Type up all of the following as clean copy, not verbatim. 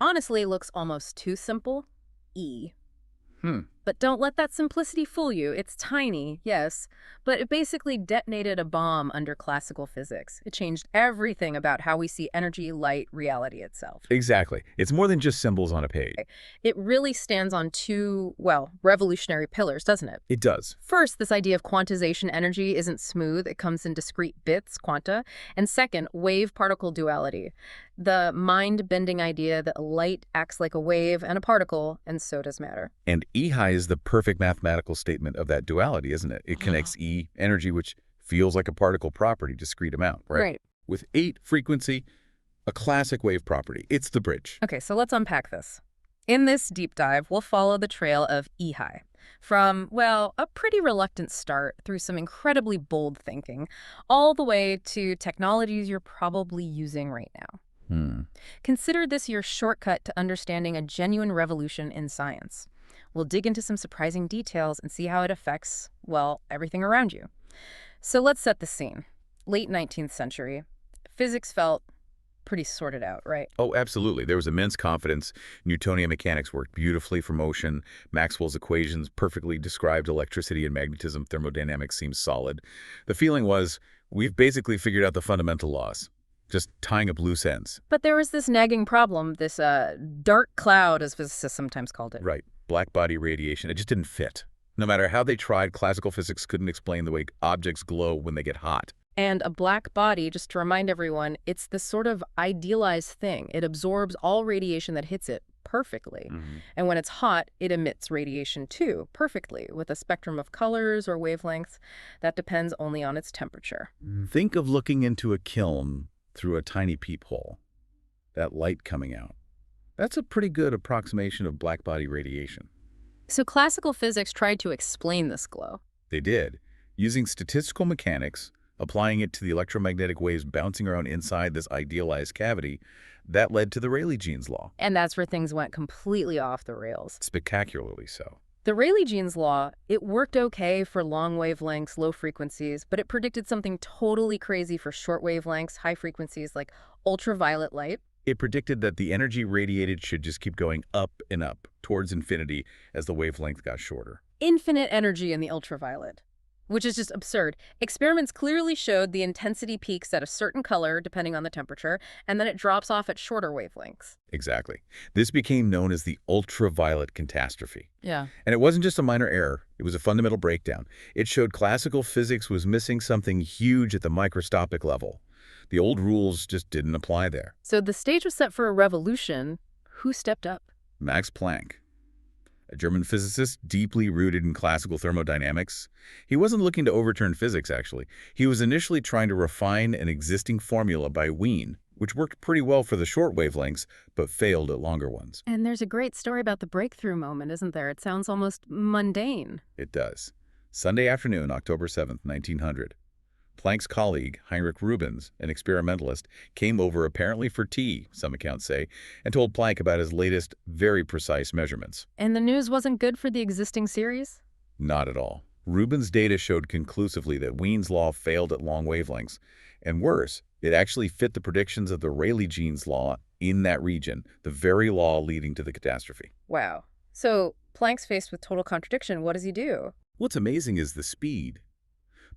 honestly looks almost too simple. E. Hmm. But don't let that simplicity fool you. It's tiny, yes, but it basically detonated a bomb under classical physics. It changed everything about how we see energy, light, reality itself. Exactly. It's more than just symbols on a page. It really stands on two, well, revolutionary pillars, doesn't it? It does. First, this idea of quantization energy isn't smooth. It comes in discrete bits, quanta. And second, wave-particle duality, the mind-bending idea that light acts like a wave and a particle, and so does matter. And E-high is the perfect mathematical statement of that duality, isn't it? It connects E, energy, which feels like a particle property, discrete amount, right? Right. With 8, frequency, a classic wave property. It's the bridge. Okay, so let's unpack this. In this deep dive, we'll follow the trail of E-high. From, well, a pretty reluctant start through some incredibly bold thinking, all the way to technologies you're probably using right now. Consider this your shortcut to understanding a genuine revolution in science. We'll dig into some surprising details and see how it affects, well, everything around you. So let's set the scene. Late 19th century. Physics felt pretty sorted out, right? Oh, absolutely. There was immense confidence. Newtonian mechanics worked beautifully for motion. Maxwell's equations perfectly described electricity and magnetism. Thermodynamics seemed solid. The feeling was, we've basically figured out the fundamental laws, just tying up loose ends. But there was this nagging problem, this dark cloud, as physicists sometimes called it. Right. Black body radiation. It just didn't fit. No matter how they tried, classical physics couldn't explain the way objects glow when they get hot. And a black body, just to remind everyone, it's this sort of idealized thing. It absorbs all radiation that hits it perfectly. And when it's hot, it emits radiation too, perfectly, with a spectrum of colors or wavelengths that depends only on its temperature. Think of looking into a kiln through a tiny peephole. That light coming out. That's a pretty good approximation of black body radiation. So classical physics tried to explain this glow. They did, using statistical mechanics, applying it to the electromagnetic waves bouncing around inside this idealized cavity. That led to the Rayleigh-Jeans law. And that's where things went completely off the rails. Spectacularly so. The Rayleigh-Jeans law, it worked okay for long wavelengths, low frequencies, but it predicted something totally crazy for short wavelengths, high frequencies like ultraviolet light. It predicted that the energy radiated should just keep going up and up towards infinity as the wavelength got shorter. Infinite energy in the ultraviolet, which is just absurd. Experiments clearly showed the intensity peaks at a certain color, depending on the temperature, and then it drops off at shorter wavelengths. Exactly. This became known as the ultraviolet catastrophe. Yeah. And it wasn't just a minor error. It was a fundamental breakdown. It showed classical physics was missing something huge at the microscopic level. The old rules just didn't apply there. So the stage was set for a revolution. Who stepped up? Max Planck, a German physicist deeply rooted in classical thermodynamics. He wasn't looking to overturn physics, actually. He was initially trying to refine an existing formula by Wien, which worked pretty well for the short wavelengths, but failed at longer ones. And there's a great story about the breakthrough moment, isn't there? It sounds almost mundane. It does. Sunday afternoon, October 7th, 1900. Planck's colleague, Heinrich Rubens, an experimentalist, came over apparently for tea, some accounts say, and told Planck about his latest, very precise measurements. And the news wasn't good for the existing series? Not at all. Rubens' data showed conclusively that Wien's law failed at long wavelengths. And worse, it actually fit the predictions of the Rayleigh-Jeans law in that region, the very law leading to the catastrophe. Wow. So Planck's faced with total contradiction. What does he do? What's amazing is the speed.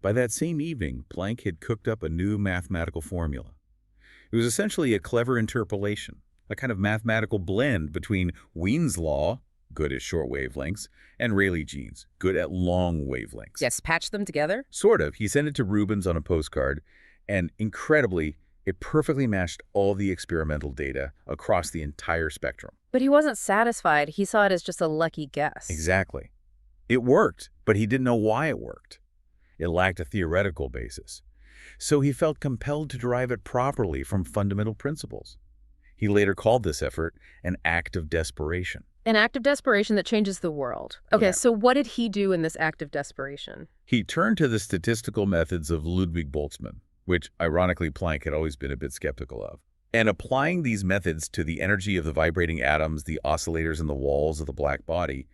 By that same evening, Planck had cooked up a new mathematical formula. It was essentially a clever interpolation, a kind of mathematical blend between Wien's law, good at short wavelengths, and Rayleigh-Jeans, good at long wavelengths. Yes, patch them together? Sort of. He sent it to Rubens on a postcard, and incredibly, it perfectly matched all the experimental data across the entire spectrum. But he wasn't satisfied. He saw it as just a lucky guess. Exactly. It worked, but he didn't know why it worked. It lacked a theoretical basis. So he felt compelled to derive it properly from fundamental principles. He later called this effort an act of desperation. An act of desperation that changes the world. Okay, Yeah. So what did he do in this act of desperation? He turned to the statistical methods of Ludwig Boltzmann, which, ironically, Planck had always been a bit skeptical of. And applying these methods to the energy of the vibrating atoms, the oscillators in the walls of the black body,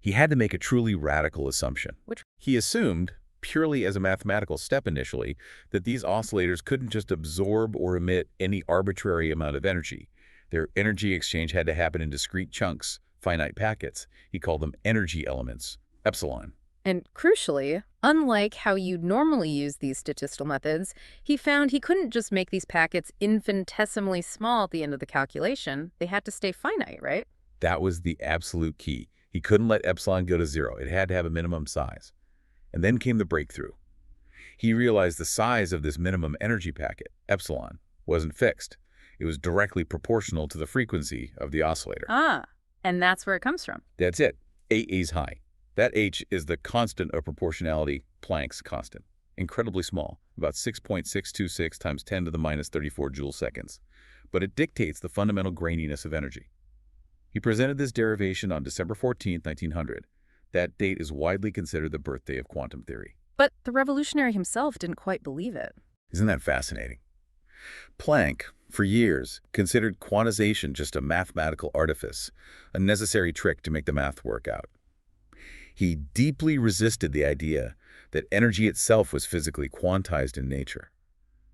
he had to make a truly radical assumption. Which? He assumed, purely as a mathematical step initially, that these oscillators couldn't just absorb or emit any arbitrary amount of energy. Their energy exchange had to happen in discrete chunks, finite packets. He called them energy elements, epsilon. And crucially, unlike how you'd normally use these statistical methods, he found he couldn't just make these packets infinitesimally small at the end of the calculation. They had to stay finite, right? That was the absolute key. He couldn't let epsilon go to zero. It had to have a minimum size. And then came the breakthrough. He realized the size of this minimum energy packet, epsilon, wasn't fixed. It was directly proportional to the frequency of the oscillator. Ah, and that's where it comes from. That's it. A's high. That h is the constant of proportionality, Planck's constant. Incredibly small, about 6.626 times 10 to the minus 34 joule seconds. But it dictates the fundamental graininess of energy. He presented this derivation on December 14, 1900. That date is widely considered the birthday of quantum theory. But the revolutionary himself didn't quite believe it. Isn't that fascinating? Planck, for years, considered quantization just a mathematical artifice, a necessary trick to make the math work out. He deeply resisted the idea that energy itself was physically quantized in nature.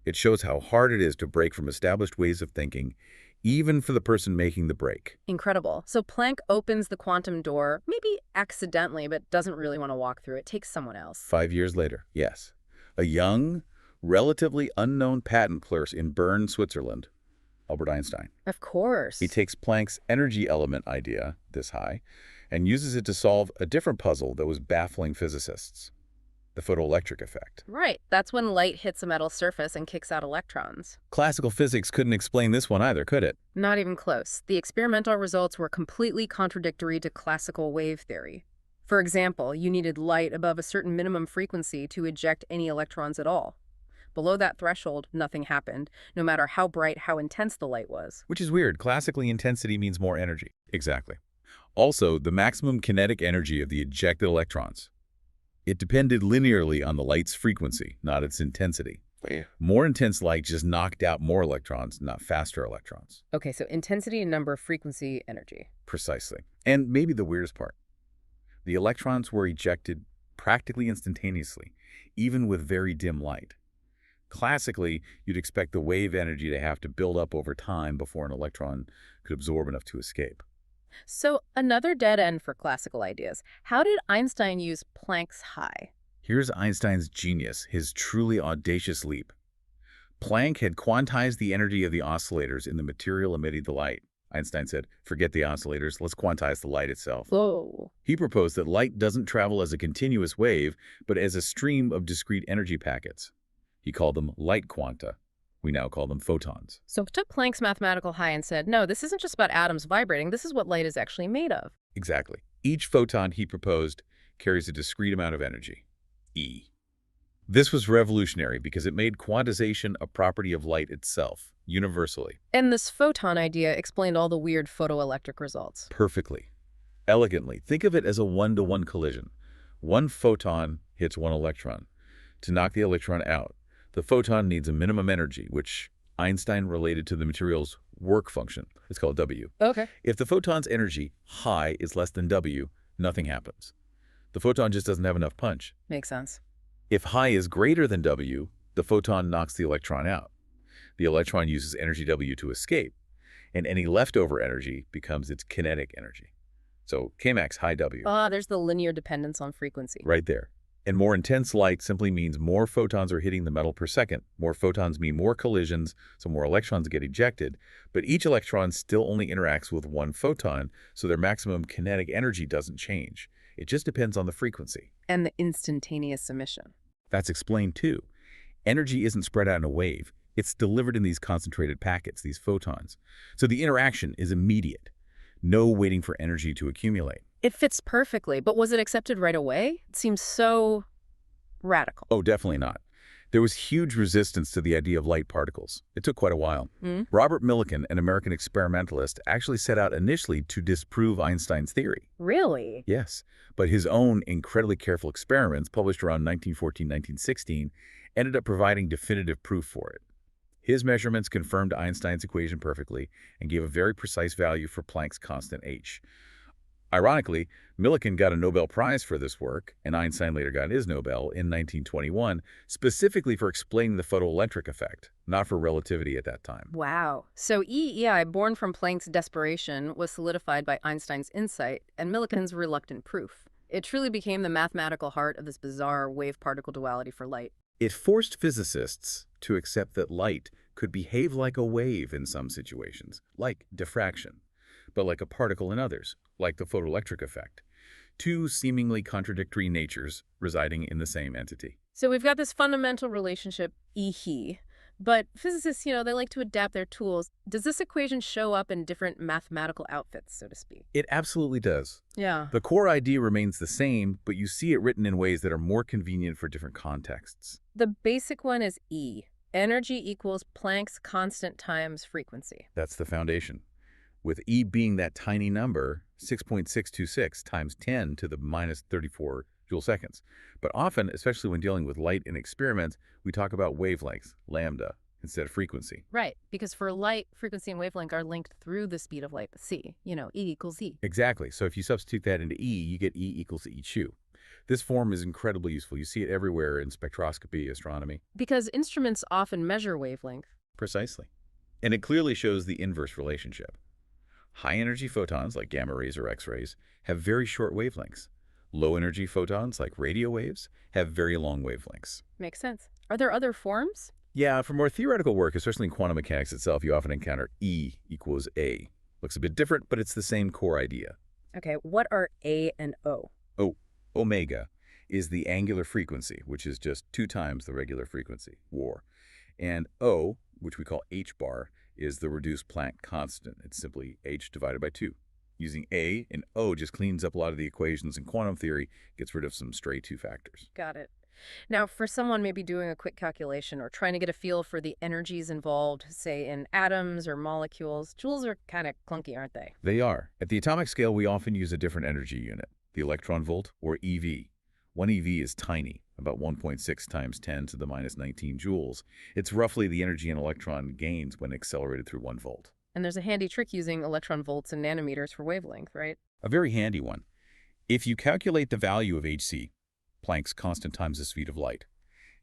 It shows how hard it is to break from established ways of thinking, even for the person making the break. Incredible. So Planck opens the quantum door, maybe accidentally, but doesn't really want to walk through it. Takes someone else. 5 years later, yes. A young, relatively unknown patent clerk in Bern, Switzerland, Albert Einstein. Of course. He takes Planck's energy element idea, this high, and uses it to solve a different puzzle that was baffling physicists, the photoelectric effect. Right. That's when light hits a metal surface and kicks out electrons. Classical physics couldn't explain this one either, could it? Not even close. The experimental results were completely contradictory to classical wave theory. For example, you needed light above a certain minimum frequency to eject any electrons at all. Below that threshold, nothing happened, no matter how bright, how intense the light was. Which is weird. Classically, intensity means more energy. Exactly. Also, the maximum kinetic energy of the ejected electrons. It depended linearly on the light's frequency, not its intensity. Yeah. More intense light just knocked out more electrons, not faster electrons. Okay, so intensity, number, frequency, energy. Precisely. And maybe the weirdest part. The electrons were ejected practically instantaneously, even with very dim light. Classically, you'd expect the wave energy to have to build up over time before an electron could absorb enough to escape. So another dead end for classical ideas. How did Einstein use Planck's high? Here's Einstein's genius, his truly audacious leap. Planck had quantized the energy of the oscillators in the material emitting the light. Einstein said, forget the oscillators, let's quantize the light itself. Whoa. He proposed that light doesn't travel as a continuous wave, but as a stream of discrete energy packets. He called them light quanta. We now call them photons. So took Planck's mathematical high and said, no, this isn't just about atoms vibrating. This is what light is actually made of. Exactly. Each photon he proposed carries a discrete amount of energy, E. This was revolutionary because it made quantization a property of light itself, universally. And this photon idea explained all the weird photoelectric results. Perfectly. Elegantly. Think of it as a one-to-one collision. One photon hits one electron. To knock the electron out, the photon needs a minimum energy, which Einstein related to the material's work function. It's called W. Okay. If the photon's energy, high, is less than W, nothing happens. The photon just doesn't have enough punch. Makes sense. If high is greater than W, the photon knocks the electron out. The electron uses energy W to escape, and any leftover energy becomes its kinetic energy. So Kmax high W. There's the linear dependence on frequency. Right there. And more intense light simply means more photons are hitting the metal per second. More photons mean more collisions, so more electrons get ejected. But each electron still only interacts with one photon, so their maximum kinetic energy doesn't change. It just depends on the frequency. And the instantaneous emission. That's explained too. Energy isn't spread out in a wave. It's delivered in these concentrated packets, these photons. So the interaction is immediate. No waiting for energy to accumulate. It fits perfectly, but was it accepted right away? It seems so radical. Oh, definitely not. There was huge resistance to the idea of light particles. It took quite a while. Robert Millikan, an American experimentalist, actually set out initially to disprove Einstein's theory. Really? Yes, but his own incredibly careful experiments, published around 1914-1916, ended up providing definitive proof for it. His measurements confirmed Einstein's equation perfectly and gave a very precise value for Planck's constant h. Ironically, Millikan got a Nobel Prize for this work, and Einstein later got his Nobel in 1921, specifically for explaining the photoelectric effect, not for relativity at that time. Wow. So EEI, born from Planck's desperation, was solidified by Einstein's insight and Millikan's reluctant proof. It truly became the mathematical heart of this bizarre wave-particle duality for light. It forced physicists to accept that light could behave like a wave in some situations, like diffraction, but like a particle in others, like the photoelectric effect. Two seemingly contradictory natures residing in the same entity. So we've got this fundamental relationship, E-he, but physicists, they like to adapt their tools. Does this equation show up in different mathematical outfits, so to speak? It absolutely does. Yeah. The core idea remains the same, but you see it written in ways that are more convenient for different contexts. The basic one is E. Energy equals Planck's constant times frequency. That's the foundation. With E being that tiny number, 6.626 times 10 to the minus 34 joule seconds. But often, especially when dealing with light in experiments, we talk about wavelengths, lambda, instead of frequency. Right, because for light, frequency and wavelength are linked through the speed of light, c. E equals E. Exactly. So if you substitute that into E, you get E equals EQ. This form is incredibly useful. You see it everywhere in spectroscopy, astronomy. Because instruments often measure wavelength. Precisely. And it clearly shows the inverse relationship. High-energy photons, like gamma rays or X-rays, have very short wavelengths. Low-energy photons, like radio waves, have very long wavelengths. Makes sense. Are there other forms? Yeah, for more theoretical work, especially in quantum mechanics itself, you often encounter E equals A. Looks a bit different, but it's the same core idea. Okay, what are A and O? Oh, omega is the angular frequency, which is just 2 times the regular frequency, WAR. And O, which we call h bar, is the reduced Planck constant. It's simply h divided by 2. Using A and O just cleans up a lot of the equations in quantum theory, gets rid of some stray 2 factors. Got it. Now, for someone maybe doing a quick calculation or trying to get a feel for the energies involved, say in atoms or molecules, joules are kind of clunky, aren't they? They are. At the atomic scale, we often use a different energy unit, the electron volt, or EV. 1 EV is tiny, about 1.6 times 10 to the minus 19 joules. It's roughly the energy an electron gains when accelerated through 1 volt. And there's a handy trick using electron volts and nanometers for wavelength, right? A very handy one. If you calculate the value of Hc, Planck's constant times the speed of light,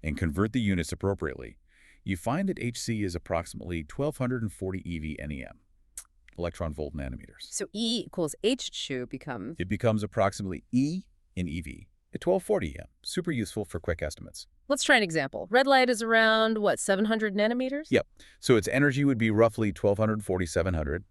and convert the units appropriately, you find that Hc is approximately 1240 eV NEM, electron volt nanometers. So E equals H2 becomes... It becomes approximately E in EV at 1240 EM. Super useful for quick estimates. Let's try an example. Red light is around, what, 700 nanometers? Yep. So its energy would be roughly 1240-700,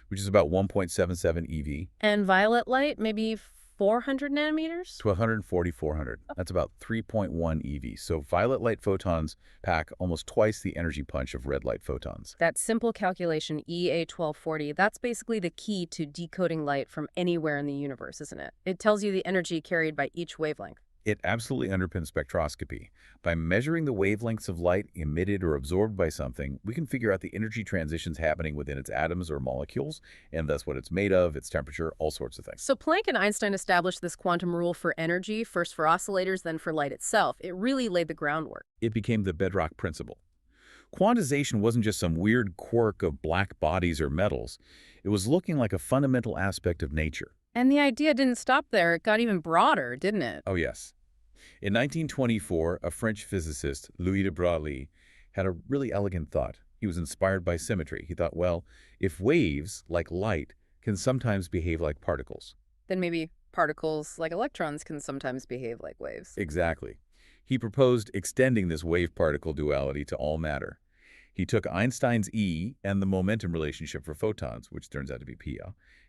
which is about 1.77 EV. And violet light, maybe 400 nanometers? 1240-400. That's about 3.1 EV. So violet light photons pack almost twice the energy punch of red light photons. That simple calculation, EA1240, that's basically the key to decoding light from anywhere in the universe, isn't it? It tells you the energy carried by each wavelength. It absolutely underpins spectroscopy. By measuring the wavelengths of light emitted or absorbed by something, we can figure out the energy transitions happening within its atoms or molecules, and thus what it's made of, its temperature, all sorts of things. So Planck and Einstein established this quantum rule for energy, first for oscillators, then for light itself. It really laid the groundwork. It became the bedrock principle. Quantization wasn't just some weird quirk of black bodies or metals. It was looking like a fundamental aspect of nature. And the idea didn't stop there. It got even broader, didn't it? Oh, yes. In 1924, a French physicist, Louis de Broglie, had a really elegant thought. He was inspired by symmetry. He thought, well, if waves, like light, can sometimes behave like particles. Then maybe particles, like electrons, can sometimes behave like waves. Exactly. He proposed extending this wave-particle duality to all matter. He took Einstein's E and the momentum relationship for photons, which turns out to be P,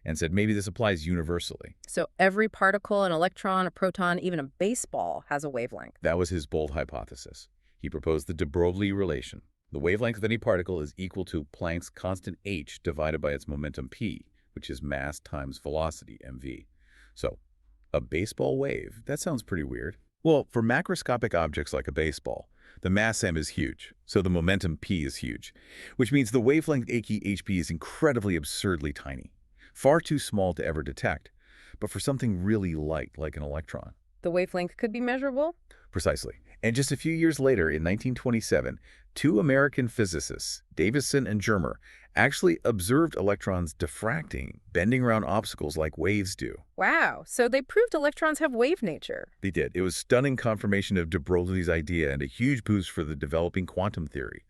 and said maybe this applies universally. So every particle, an electron, a proton, even a baseball has a wavelength. That was his bold hypothesis. He proposed the de Broglie relation. The wavelength of any particle is equal to Planck's constant h divided by its momentum p, which is mass times velocity, mv. So, a baseball wave, that sounds pretty weird. Well, for macroscopic objects like a baseball, the mass m is huge, so the momentum p is huge, which means the wavelength hp is incredibly absurdly tiny, far too small to ever detect, but for something really light like an electron. The wavelength could be measurable? Precisely. And just a few years later, in 1927, two American physicists, Davison and Germer, actually observed electrons diffracting, bending around obstacles like waves do. Wow, so they proved electrons have wave nature. They did. It was stunning confirmation of de Broglie's idea and a huge boost for the developing quantum theory.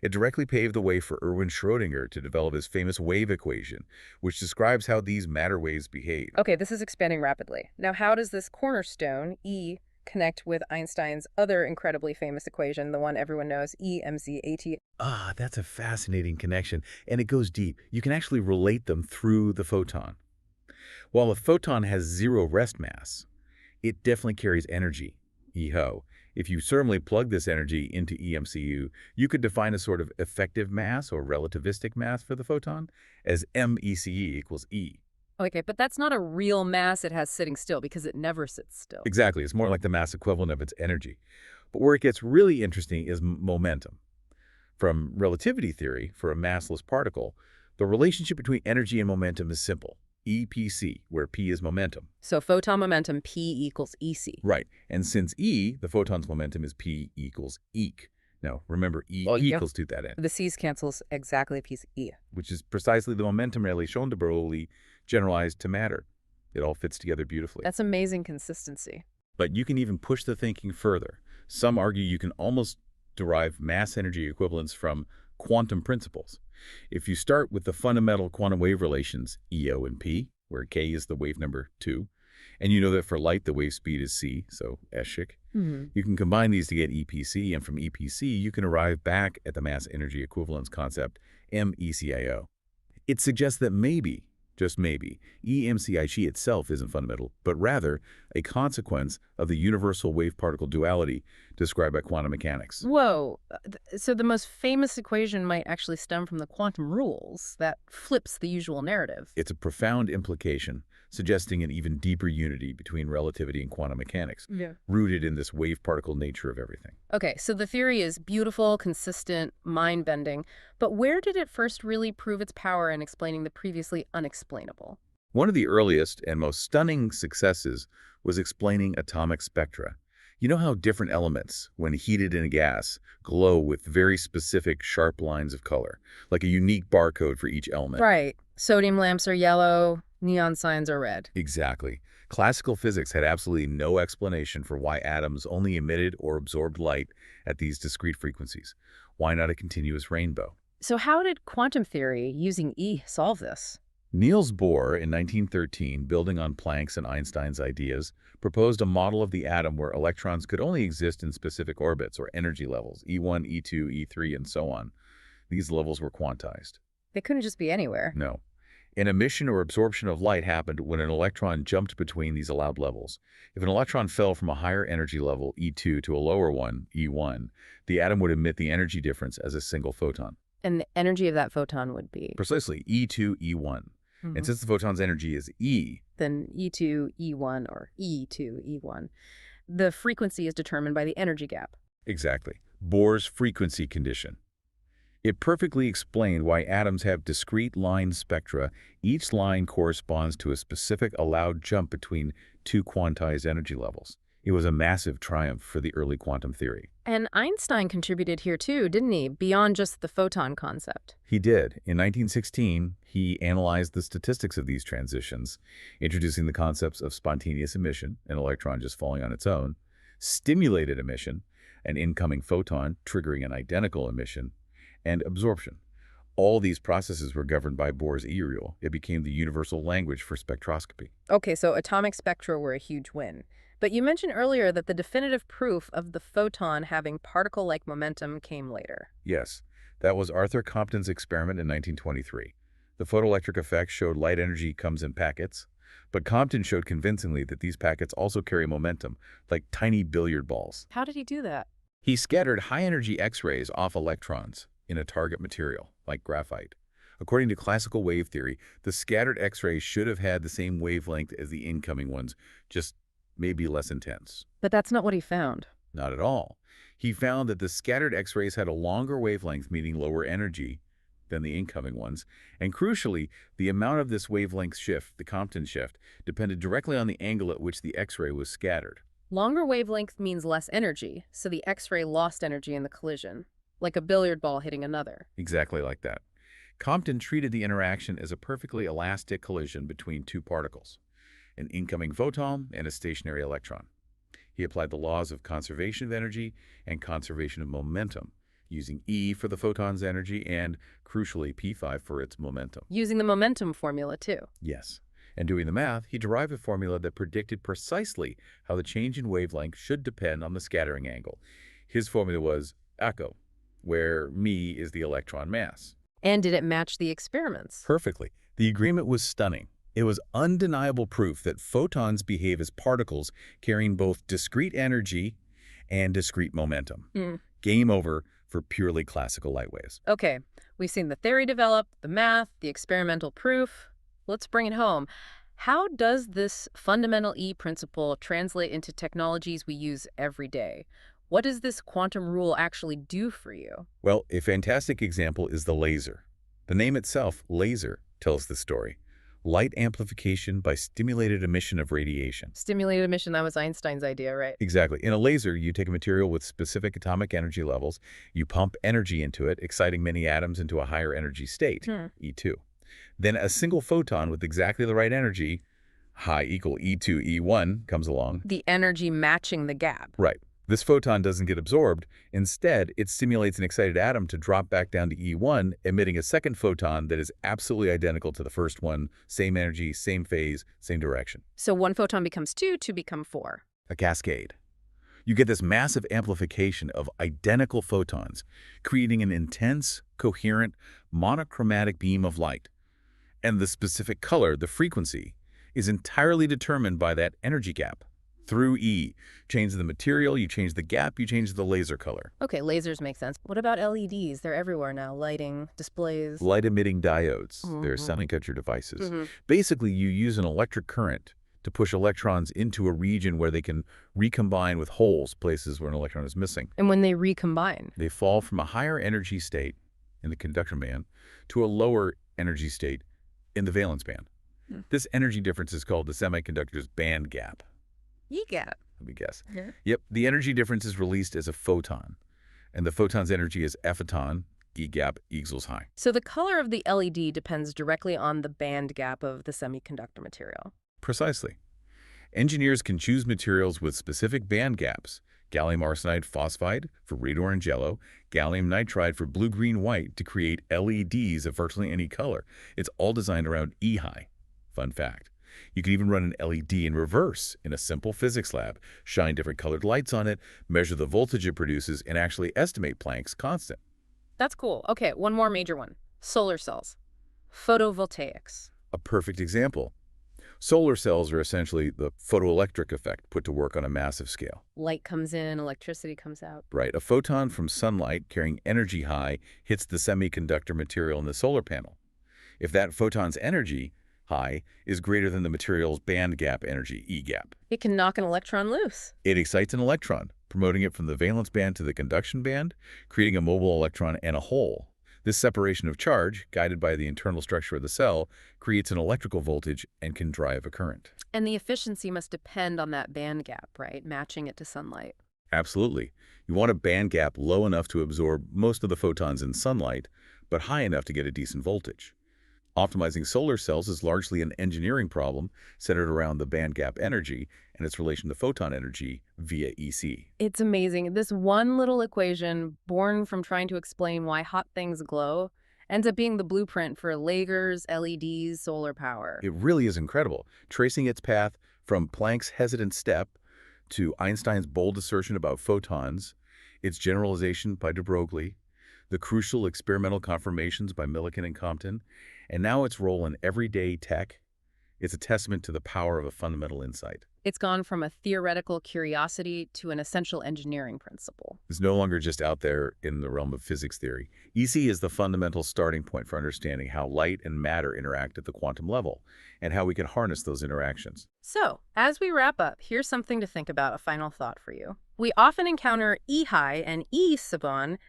It directly paved the way for Erwin Schrödinger to develop his famous wave equation, which describes how these matter waves behave. Okay, this is expanding rapidly. Now, how does this cornerstone, E, connect with Einstein's other incredibly famous equation, the one everyone knows, E mc at? Ah, that's a fascinating connection, and it goes deep. You can actually relate them through the photon. While a photon has zero rest mass, it definitely carries energy, EHO. If you certainly plug this energy into EMCU, you could define a sort of effective mass or relativistic mass for the photon as MECE equals E. Okay, but that's not a real mass it has sitting still because it never sits still. Exactly, it's more like the mass equivalent of its energy. But where it gets really interesting is momentum. From relativity theory, for a massless particle, the relationship between energy and momentum is simple. EPC, where P is momentum. So photon momentum, P equals EC. Right. And since E, the photon's momentum is P equals eq. Now, remember, E equals to that end, The C's cancels exactly a piece of E. which is precisely the momentum Rayleigh-Jeans de Broglie generalized to matter. It all fits together beautifully. That's amazing consistency. But you can even push the thinking further. Some argue you can almost derive mass-energy equivalence from quantum principles. If you start with the fundamental quantum wave relations, EO and P, where K is the wave number 2, and you know that for light the wave speed is c, so s-chic, you can combine these to get EPC, and from EPC you can arrive back at the mass-energy equivalence concept, MECIO. It suggests that maybe, just maybe, EMCIG itself isn't fundamental, but rather a consequence of the universal wave-particle duality described by quantum mechanics. Whoa, so the most famous equation might actually stem from the quantum rules. That flips the usual narrative. It's a profound implication, suggesting an even deeper unity between relativity and quantum mechanics, rooted in this wave-particle nature of everything. Okay, so the theory is beautiful, consistent, mind-bending, but where did it first really prove its power in explaining the previously unexplainable? One of the earliest and most stunning successes was explaining atomic spectra. You know how different elements, when heated in a gas, glow with very specific sharp lines of color, like a unique barcode for each element? Right. Sodium lamps are yellow, neon signs are red. Exactly. Classical physics had absolutely no explanation for why atoms only emitted or absorbed light at these discrete frequencies. Why not a continuous rainbow? So how did quantum theory, using E, solve this? Niels Bohr, in 1913, building on Planck's and Einstein's ideas, proposed a model of the atom where electrons could only exist in specific orbits or energy levels, E1, E2, E3, and so on. These levels were quantized. They couldn't just be anywhere. No. An emission or absorption of light happened when an electron jumped between these allowed levels. If an electron fell from a higher energy level, E2, to a lower one, E1, the atom would emit the energy difference as a single photon. And the energy of that photon would be? Precisely, E2, E1. And since the photon's energy is E, then E2, E1, or E2, E1, the frequency is determined by the energy gap. Exactly. Bohr's frequency condition. It perfectly explained why atoms have discrete line spectra. Each line corresponds to a specific allowed jump between two quantized energy levels. It was a massive triumph for the early quantum theory. And Einstein contributed here too, didn't he, beyond just the photon concept? He did. In 1916, he analyzed the statistics of these transitions, introducing the concepts of spontaneous emission, an electron just falling on its own, stimulated emission, an incoming photon triggering an identical emission, and absorption. All these processes were governed by Bohr's E rule. It became the universal language for spectroscopy. Okay, so atomic spectra were a huge win. But you mentioned earlier that the definitive proof of the photon having particle-like momentum came later. Yes, that was Arthur Compton's experiment in 1923. The photoelectric effect showed light energy comes in packets, but Compton showed convincingly that these packets also carry momentum, like tiny billiard balls. How did he do that? He scattered high-energy X-rays off electrons in a target material, like graphite. According to classical wave theory, the scattered X-rays should have had the same wavelength as the incoming ones, just maybe less intense. But that's not what he found. Not at all. He found that the scattered X-rays had a longer wavelength, meaning lower energy, than the incoming ones, and crucially, the amount of this wavelength shift, the Compton shift, depended directly on the angle at which the X-ray was scattered. Longer wavelength means less energy, so the X-ray lost energy in the collision, like a billiard ball hitting another. Exactly like that. Compton treated the interaction as a perfectly elastic collision between two particles, an incoming photon and a stationary electron. He applied the laws of conservation of energy and conservation of momentum, using E for the photon's energy and, crucially, P5 for its momentum. Using the momentum formula, too. Yes. And doing the math, he derived a formula that predicted precisely how the change in wavelength should depend on the scattering angle. His formula was echo, where me is the electron mass. And did it match the experiments? Perfectly. The agreement was stunning. It was undeniable proof that photons behave as particles carrying both discrete energy and discrete momentum. Game over for purely classical light waves. Okay, we've seen the theory develop, the math, the experimental proof. Let's bring it home. How does this fundamental E principle translate into technologies we use every day? What does this quantum rule actually do for you? Well, a fantastic example is the laser. The name itself, laser, tells the story. Light amplification by stimulated emission of radiation. Stimulated emission, that was Einstein's idea, right? Exactly. In a laser, you take a material with specific atomic energy levels, you pump energy into it, exciting many atoms into a higher energy state, E2. Then a single photon with exactly the right energy, high equal E2, E1, comes along. The energy matching the gap. Right. This photon doesn't get absorbed. Instead, it stimulates an excited atom to drop back down to E1, emitting a second photon that is absolutely identical to the first one, same energy, same phase, same direction. So one photon becomes two, two become four. A cascade. You get this massive amplification of identical photons, creating an intense, coherent, monochromatic beam of light. And the specific color, the frequency, is entirely determined by that energy gap. Through E, change the material, you change the gap, you change the laser color. Okay, lasers make sense. What about LEDs? They're everywhere now. Lighting, displays. Light-emitting diodes, they're semiconductor devices. Basically, you use an electric current to push electrons into a region where they can recombine with holes, places where an electron is missing. And when they recombine? They fall from a higher energy state in the conduction band to a lower energy state in the valence band. This energy difference is called the semiconductor's band gap. E-gap. Let me guess. Yeah. Yep, the energy difference is released as a photon, and the photon's energy is ephoton, E gap equals high. So the color of the LED depends directly on the band gap of the semiconductor material. Precisely. Engineers can choose materials with specific band gaps, gallium arsenide phosphide for red, orange, yellow, gallium nitride for blue, green, white to create LEDs of virtually any color. It's all designed around E high. Fun fact. You can even run an LED in reverse in a simple physics lab, shine different colored lights on it, measure the voltage it produces, and actually estimate Planck's constant. That's cool. Okay, one more major one. Solar cells. Photovoltaics. A perfect example. Solar cells are essentially the photoelectric effect put to work on a massive scale. Light comes in, electricity comes out. Right. A photon from sunlight carrying energy high hits the semiconductor material in the solar panel. If that photon's energy, high, is greater than the material's band gap energy, E gap, It can knock an electron loose. it excites an electron, promoting it from the valence band to the conduction band, creating a mobile electron and a hole. This separation of charge, guided by the internal structure of the cell, creates an electrical voltage and can drive a current. And the efficiency must depend on that band gap, right? Matching it to sunlight. Absolutely. You want a band gap low enough to absorb most of the photons in sunlight, but high enough to get a decent voltage. Optimizing solar cells is largely an engineering problem centered around the band gap energy and its relation to photon energy via EC. It's amazing. This one little equation, born from trying to explain why hot things glow, ends up being the blueprint for lasers, LEDs, solar power. It really is incredible, tracing its path from Planck's hesitant step to Einstein's bold assertion about photons, its generalization by de Broglie, the crucial experimental confirmations by Millikan and Compton, and now its role in everyday tech. It's a testament to the power of a fundamental insight. It's gone from a theoretical curiosity to an essential engineering principle. It's no longer just out there in the realm of physics theory. EC is the fundamental starting point for understanding how light and matter interact at the quantum level and how we can harness those interactions. So, as we wrap up, here's something to think about, a final thought for you. We often encounter E high and E sub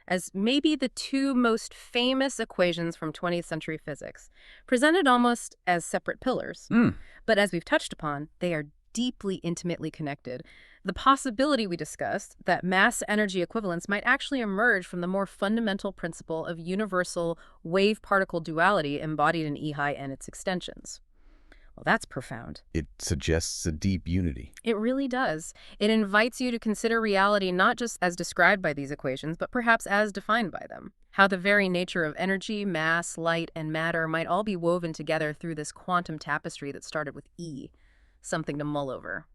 as maybe the two most famous equations from 20th century physics, presented almost as separate pillars. But as we've touched upon, they are deeply, intimately connected. The possibility we discussed that mass-energy equivalence might actually emerge from the more fundamental principle of universal wave-particle duality embodied in E-high and its extensions. Well, that's profound. It suggests a deep unity. It really does. It invites you to consider reality not just as described by these equations, but perhaps as defined by them. How the very nature of energy, mass, light, and matter might all be woven together through this quantum tapestry that started with E. Something to mull over.